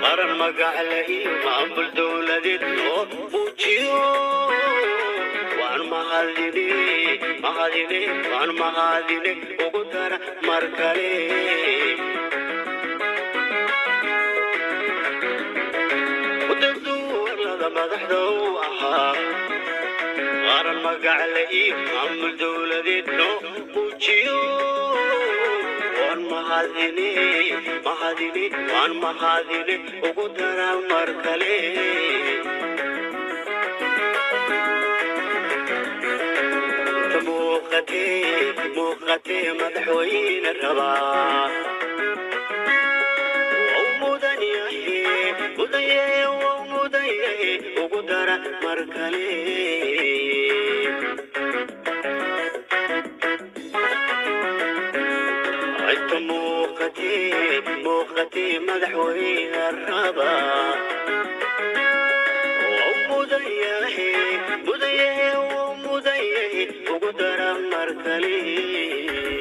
qaran magacle iyo maamul dowladeed oo muujiyo waan mahadine ugu dara mar kale ودولة مدحدو qaran magacle iyo maamul dowladeed oo muujiyo waan mahadine ugu dara mar kale موقتي مدحوين الربا ومدنيه وقدر مركلي عدت موقتي مدحوين الربا ومدنيه وقدر مركلي